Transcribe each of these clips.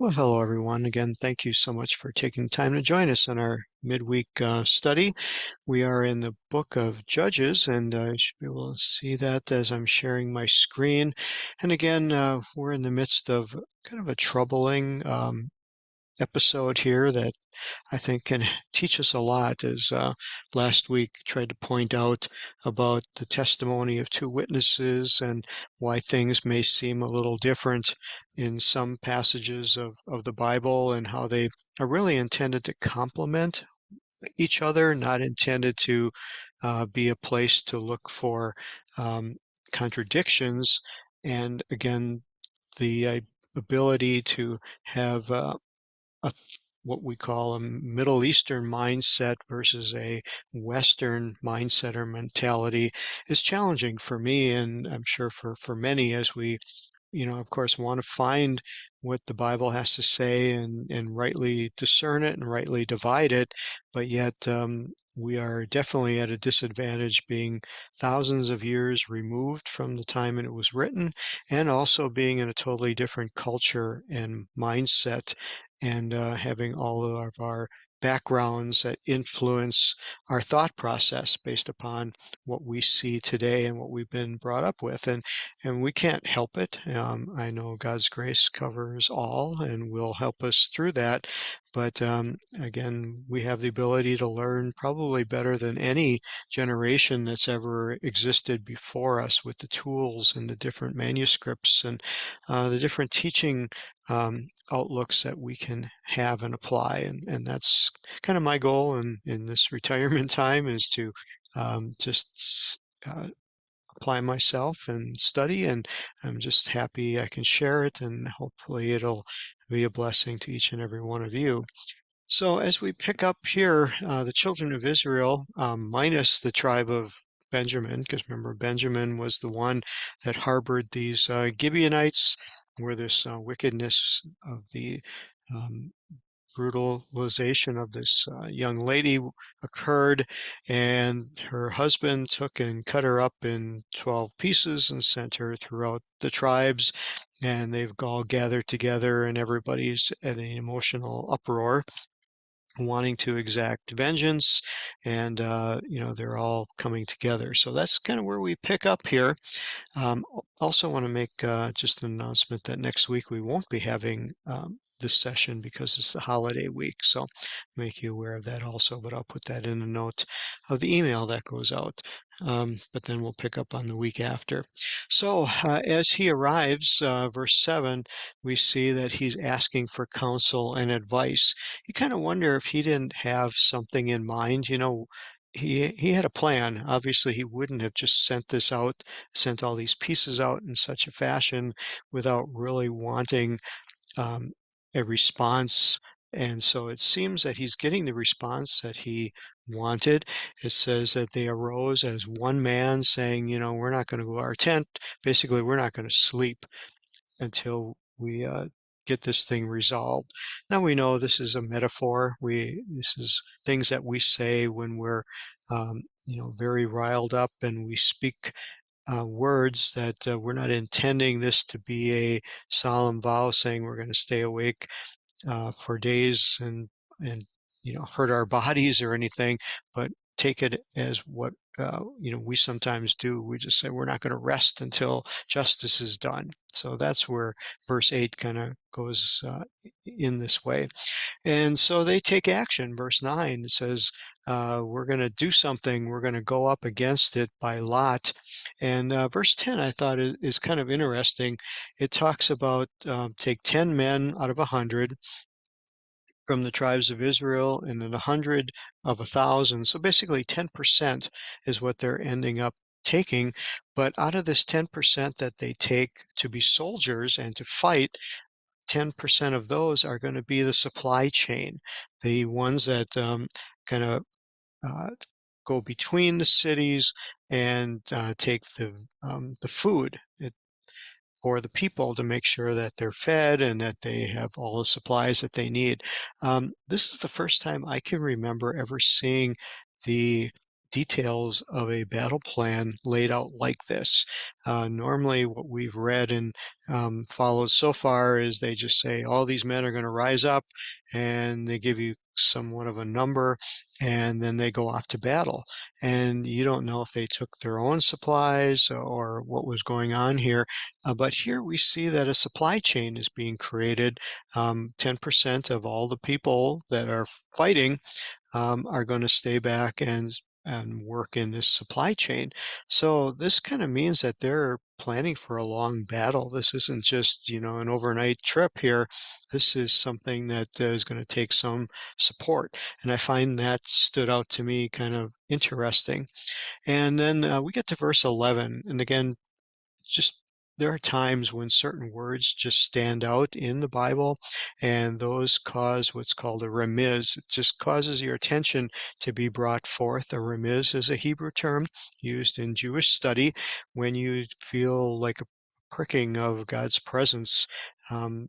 Well, hello everyone. Again, thank you so much for taking time to join us in our midweek study. We are in the book of Judges, and you should be able to see that as I'm sharing my screen. And again, we're in the midst of kind of a troubling episode here that I think can teach us a lot, as last week tried to point out about the testimony of two witnesses and why things may seem a little different in some passages of the Bible and how they are really intended to complement each other, not intended to be a place to look for um, contradictions. And again, the ability to have what we call a Middle Eastern mindset versus a Western mindset or mentality is challenging for me, and I'm sure for many, as we of course, want to find what the Bible has to say and rightly discern it and rightly divide it, but yet we are definitely at a disadvantage, being thousands of years removed from the time it was written, and also being in a totally different culture and mindset, and having all of our backgrounds that influence our thought process based upon what we see today and what we've been brought up with. And we can't help it. I know God's grace covers all and will help us through that. But again, we have the ability to learn probably better than any generation that's ever existed before us, with the tools and the different manuscripts and the different teaching outlooks that we can have and apply. And that's kind of my goal in this retirement time, is to just apply myself and study, and I'm just happy I can share it, and hopefully it'll be a blessing to each and every one of you. So as we pick up here, the children of Israel, minus the tribe of Benjamin, because remember, Benjamin was the one that harbored these Gibeonites, where this wickedness of the um, brutalization of this young lady occurred, and her husband took and cut her up in 12 pieces and sent her throughout the tribes, and they've all gathered together, and everybody's at an emotional uproar, wanting to exact vengeance, and they're all coming together. So that's kind of where we pick up here. Also want to make just an announcement that next week we won't be having this session because it's the holiday week. So make you aware of that also, but I'll put that in a note of the email that goes out. But then we'll pick up on the week after. So as he arrives, verse 7, we see that he's asking for counsel and advice. You kind of wonder if he didn't have something in mind. He had a plan. Obviously, he wouldn't have just sent all these pieces out in such a fashion without really wanting um, a response. And so it seems that he's getting the response that he wanted. It says that they arose as one man, saying, we're not going to go to our tent. Basically, we're not going to sleep until we get this thing resolved. Now we know this is a metaphor. This is things that we say when we're very riled up, and we speak words that we're not intending this to be a solemn vow saying we're going to stay awake for days and hurt our bodies or anything, but take it as what we sometimes do. We just say we're not going to rest until justice is done. So that's where verse 8 kind of goes in this way. And so they take action. Verse 9 says, we're going to do something. We're going to go up against it by lot. And verse 10, I thought, is kind of interesting. It talks about take 10 men out of 100 from the tribes of Israel, and then 100 of 1,000. So basically 10% is what they're ending up taking. But out of this 10% that they take to be soldiers and to fight, 10% of those are going to be the supply chain, the ones that kind of uh, go between the cities and take the food for the people, to make sure that they're fed and that they have all the supplies that they need. This is the first time I can remember ever seeing the details of a battle plan laid out like this. Normally, what we've read and followed so far is they just say, all these men are going to rise up, and they give you somewhat of a number, and then they go off to battle. And you don't know if they took their own supplies or what was going on here. But here we see that a supply chain is being created. 10% of all the people that are fighting are going to stay back and work in this supply chain. So this kind of means that they're planning for a long battle. This isn't just, an overnight trip here. This is something that is going to take some support. And I find that stood out to me kind of interesting. And then we get to verse 11. And again, just there are times when certain words just stand out in the Bible, and those cause what's called a remiz. It just causes your attention to be brought forth. A remiz is a Hebrew term used in Jewish study when you feel like a pricking of God's presence, um,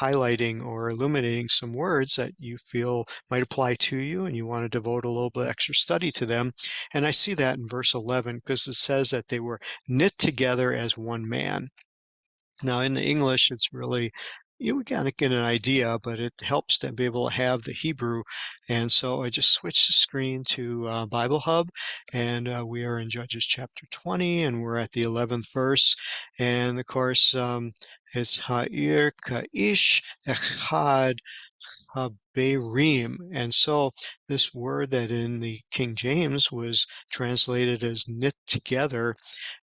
highlighting or illuminating some words that you feel might apply to you, and you want to devote a little bit extra study to them. And I see that in verse 11 because it says that they were knit together as one man. Now, in the English, it's really, you kind of get an idea, but it helps to be able to have the Hebrew. And so I just switched the screen to Bible Hub, and we are in Judges chapter 20, and we're at the 11th verse. And of course, it's Ha'ir Ka'ish Echad Haberim. And so this word that in the King James was translated as knit together,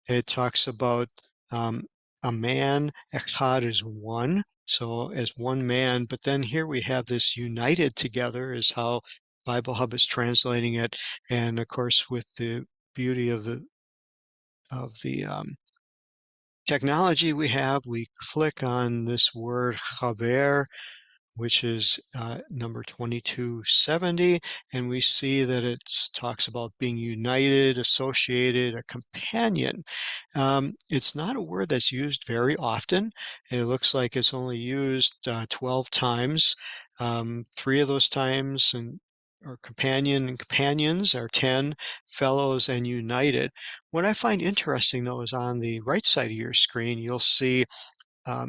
it talks about um, a man. Echad is one, so as one man. But then here we have this united together is how Bible Hub is translating it. And of course, with the beauty of the technology we click on this word chaber, which is number 2270, and we see that it talks about being united, associated, a companion. It's not a word that's used very often. It looks like it's only used 12 times. Three of those times or companion and companions are 10, fellows and united. What I find interesting, though, is on the right side of your screen, you'll see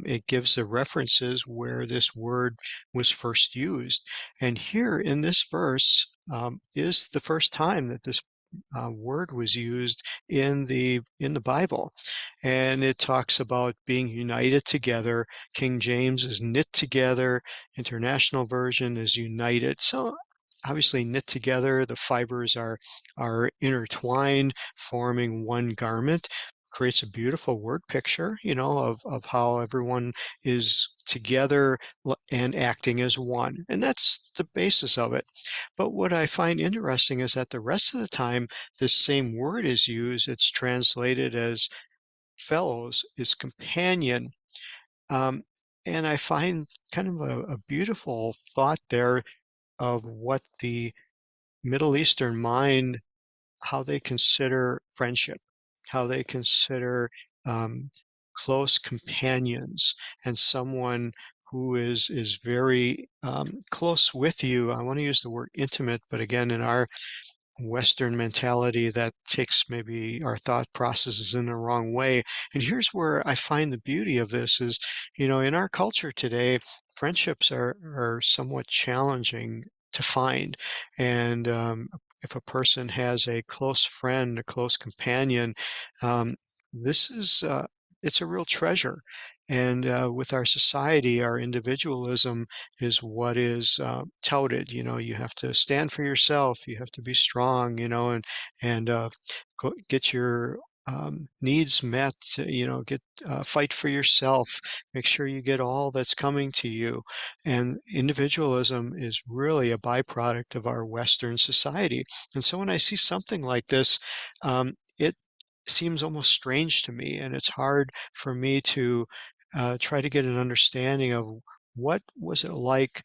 it gives the references where this word was first used. And here in this verse is the first time that this word was used in the Bible. And it talks about being united together. King James is knit together. International Version is united. So obviously knit together, the fibers are intertwined, forming one garment. Creates a beautiful word picture, of how everyone is together and acting as one. And that's the basis of it. But what I find interesting is that the rest of the time this same word is used, it's translated as fellows, is companion. Um, and I find kind of a beautiful thought there of what the Middle Eastern mind, how they consider friendship, how they consider um, close companions, and someone who is very close with you. I want to use the word intimate, but again, in our Western mentality that takes maybe our thought processes in the wrong way. And here's where I find the beauty of this is, in our culture today, friendships are somewhat challenging to find. And if a person has a close friend, a close companion, um, this is it's a real treasure. And with our society, our individualism is what is touted. You have to stand for yourself. You have to be strong. And get your needs met. Get fight for yourself. Make sure you get all that's coming to you. And individualism is really a byproduct of our Western society. And so when I see something like this, it seems almost strange to me, and it's hard for me to try to get an understanding of what was it like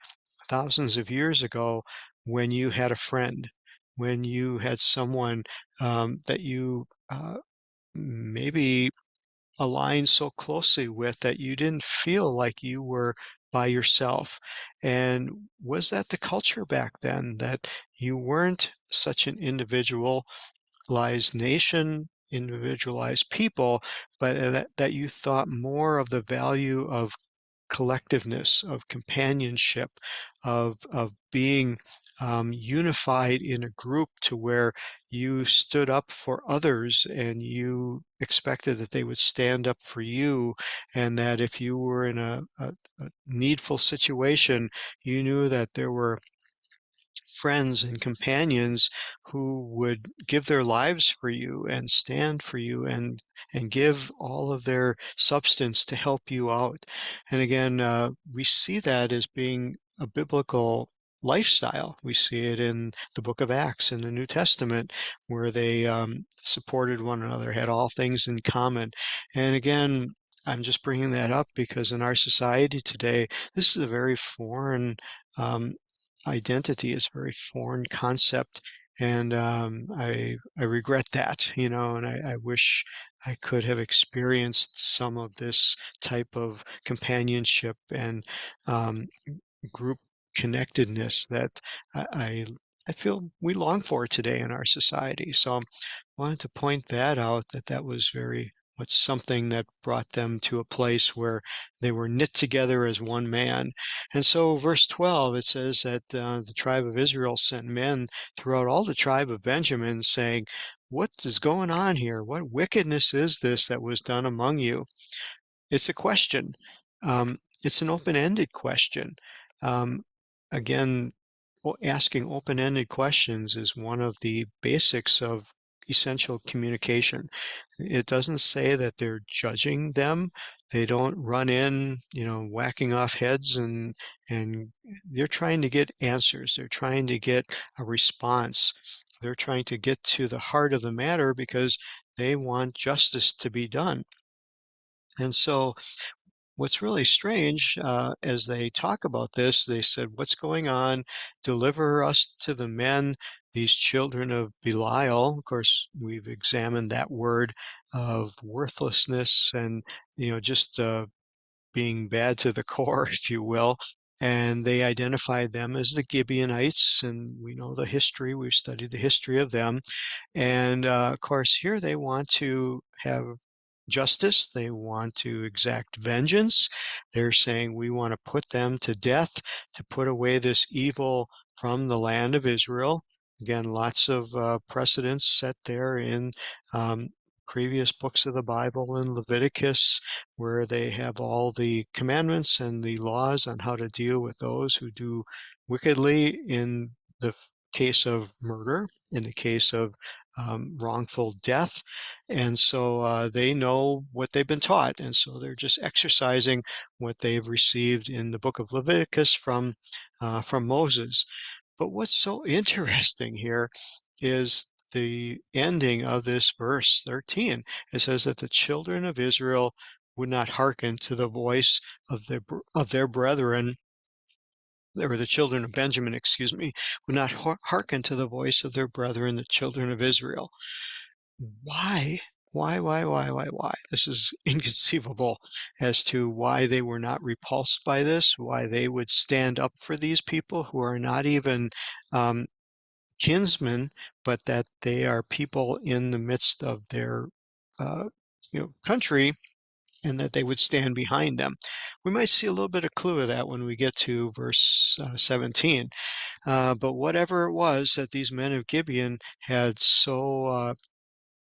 thousands of years ago when you had a friend, when you had someone that you maybe aligned so closely with that you didn't feel like you were by yourself. And was that the culture back then, that you weren't such an individualized nation, individualized people, but that you thought more of the value of collectiveness, of companionship, of being unified in a group to where you stood up for others and you expected that they would stand up for you, and that if you were in a needful situation, you knew that there were friends and companions who would give their lives for you and stand for you and give all of their substance to help you out. And again, we see that as being a biblical lifestyle. We see it in the book of Acts in the New Testament, where they supported one another, had all things in common. And again, I'm just bringing that up because in our society today, this is a very foreign um, identity, is a very foreign concept, and I regret that, and I wish I could have experienced some of this type of companionship and um, group connectedness that I, I I feel we long for today in our society. So wanted to point that out, that that was very much something that brought them to a place where they were knit together as one man. And so verse 12, it says that the tribe of Israel sent men throughout all the tribe of Benjamin saying, "What is going on here? What wickedness is this that was done among you?" It's a question. It's an open-ended question. Um, again, asking open-ended questions is one of the basics of essential communication. It doesn't say that they're judging them. They don't run in, whacking off heads, and they're trying to get answers. They're trying to get a response. They're trying to get to the heart of the matter because they want justice to be done. And so what's really strange, as they talk about this, they said, "What's going on? Deliver us to the men, these children of Belial." Of course, we've examined that word of worthlessness and, just being bad to the core, if you will. And they identified them as the Gibeonites, and we know the history. We've studied the history of them. And of course, here they want to have justice. They want to exact vengeance. They're saying, we want to put them to death, to put away this evil from the land of Israel. Again, lots of precedents set there in um, previous books of the Bible in Leviticus, where they have all the commandments and the laws on how to deal with those who do wickedly in the case of murder, in the case of wrongful death. And so they know what they've been taught. And so they're just exercising what they've received in the book of Leviticus from Moses. But what's so interesting here is the ending of this verse 13. It says that the children of Israel would not hearken to the voice of their brethren, or the children of Benjamin, excuse me, would not hearken to the voice of their brethren, the children of Israel. Why? Why? This is inconceivable as to why they were not repulsed by this, why they would stand up for these people who are not even um, kinsmen, but that they are people in the midst of their uh, country, and that they would stand behind them. We might see a little bit of clue of that when we get to verse 17. But whatever it was that these men of Gibeon had so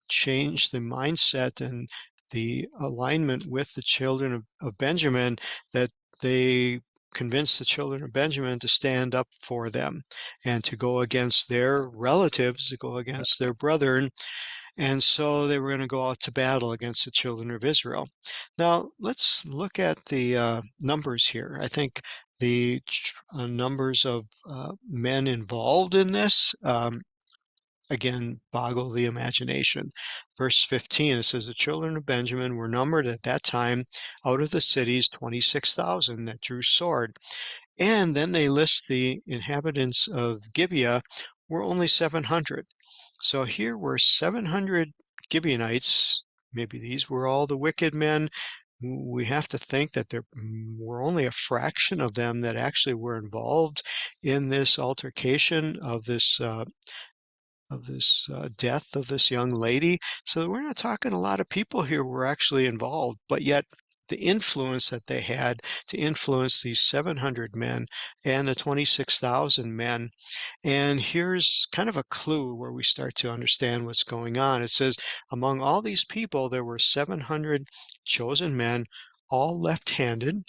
change the mindset and the alignment with the children of Benjamin, that they convinced the children of Benjamin to stand up for them and to go against their relatives, to go against their brethren. And so they were going to go out to battle against the children of Israel. Now, let's look at the numbers here. I think the numbers of men involved in this again, boggle the imagination. Verse 15, it says, the children of Benjamin were numbered at that time out of the cities 26,000 that drew sword. And then they list the inhabitants of Gibeah were only 700. So here were 700 Gibeonites. Maybe these were all the wicked men. we have to think that there were only a fraction of them that actually were involved in this altercation of this death of this young lady. So we're not talking a lot of people here were actually involved, but yet the influence that they had to influence these 700 men and the 26,000 men. And here's kind of a clue where we start to understand what's going on. It says, among all these people, there were 700 chosen men, all left-handed,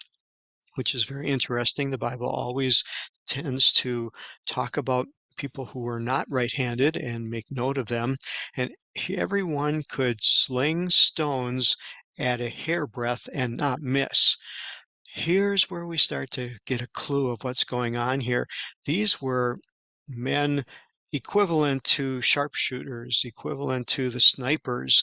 which is very interesting. The Bible always tends to talk about people who were not right-handed and make note of them. And everyone could sling stones at a hairbreadth and not miss. Here's where we start to get a clue of what's going on here. These were men equivalent to sharpshooters, equivalent to the snipers.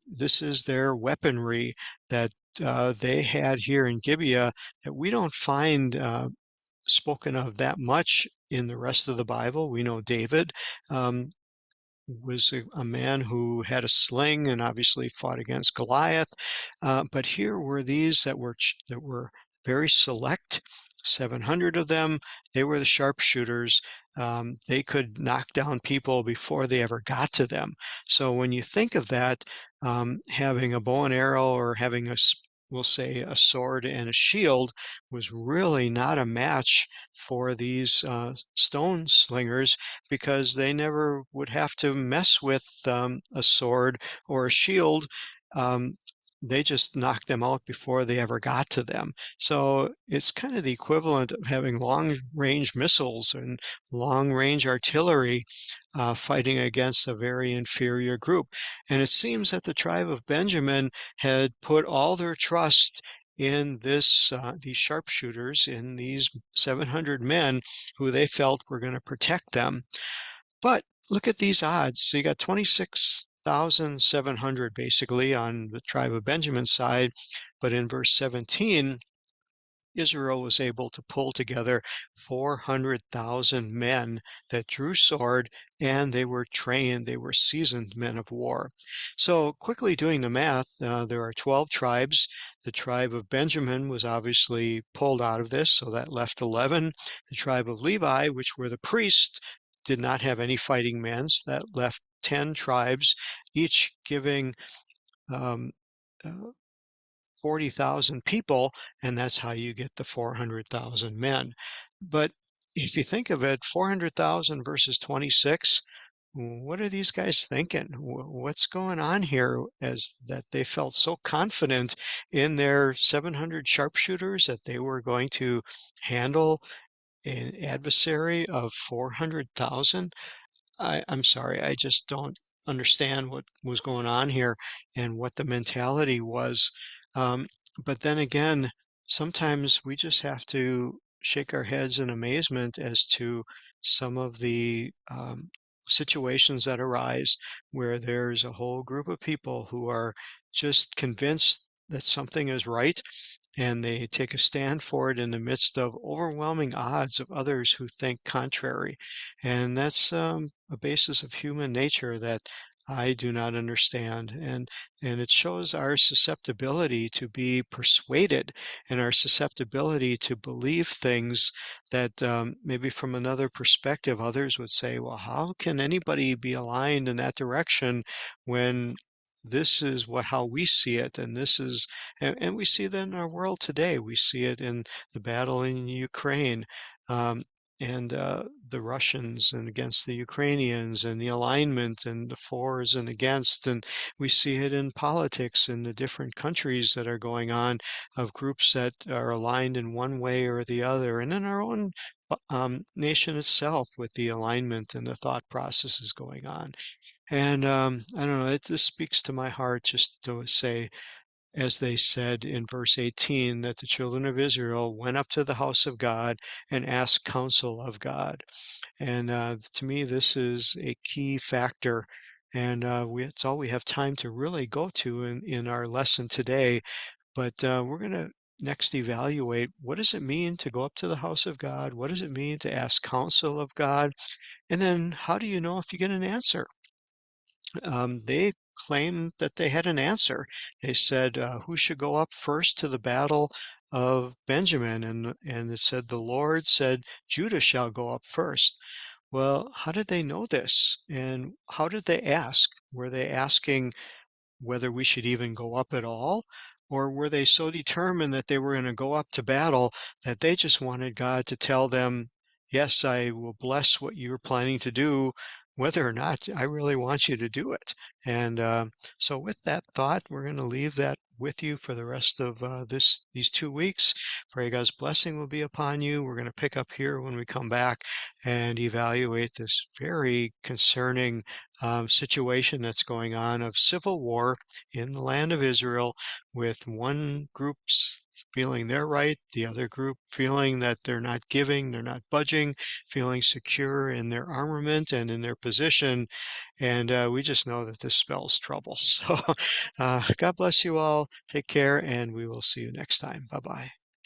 This is their weaponry that they had here in Gibeah that we don't find spoken of that much in the rest of the Bible. We know David um, was a man who had a sling and obviously fought against Goliath. But here were these that were very select, 700 of them. They were the sharpshooters. They could knock down people before they ever got to them. So when you think of that, having a bow and arrow or having we'll say a sword and a shield was really not a match for these stone slingers because they never would have to mess with a sword or a shield. Um, they just knocked them out before they ever got to them. So it's kind of the equivalent of having long-range missiles and long-range artillery fighting against a very inferior group. And it seems that the tribe of Benjamin had put all their trust in these sharpshooters, in these 700 men who they felt were going to protect them. But look at these odds. So you got 26,700 basically on the tribe of Benjamin's side. But in verse 17, Israel was able to pull together 400,000 men that drew sword, and they were trained, they were seasoned men of war. So quickly doing the math, there are 12 tribes. The tribe of Benjamin was obviously pulled out of this, so that left 11. The tribe of Levi, which were the priests, did not have any fighting men, so that left 10 tribes, each giving um, uh, 40,000 people, and that's how you get the 400,000 men. But if you think of it, 400,000 versus 26, what are these guys thinking? What's going on here as that they felt so confident in their 700 sharpshooters that they were going to handle an adversary of 400,000? I'm sorry, I just don't understand what was going on here and what the mentality was. Um, but then again, sometimes we just have to shake our heads in amazement as to some of the situations that arise where there's a whole group of people who are just convinced that something is right and they take a stand for it in the midst of overwhelming odds of others who think contrary. And that's a basis of human nature that I do not understand. And it shows our susceptibility to be persuaded and our susceptibility to believe things that maybe from another perspective, others would say, well, how can anybody be aligned in that direction when this is how we see it, and this is and we see that in our world today. We see it in the battle in Ukraine, um, and the Russians and against the Ukrainians and the alignment and the fors and against. And we see it in politics in the different countries that are going on of groups that are aligned in one way or the other. And in our own nation itself with the alignment and the thought processes going on. And I don't know, this speaks to my heart just to say, as they said in verse 18, that the children of Israel went up to the house of God and asked counsel of God. And to me, this is a key factor. And it's all we have time to really go to in our lesson today. But we're going to next evaluate, what does it mean to go up to the house of God? What does it mean to ask counsel of God? And then how do you know if you get an answer? They claimed that they had an answer. They said, "Who should go up first to the battle of Benjamin?" And it said, "The Lord said, Judah shall go up first." Well, how did they know this? And how did they ask? Were they asking whether we should even go up at all? Or were they so determined that they were going to go up to battle that they just wanted God to tell them, yes, I will bless what you're planning to do, whether or not I really want you to do it? And so, with that thought, we're going to leave that with you for the rest of these 2 weeks. Pray God's blessing will be upon you. We're going to pick up here when we come back and evaluate this very concerning situation that's going on of civil war in the land of Israel, with one group feeling they're right, the other group feeling that they're not giving, they're not budging, feeling secure in their armament and in their position. And we just know that this spells trouble. So God bless you all. Take care, and we will see you next time. Bye bye.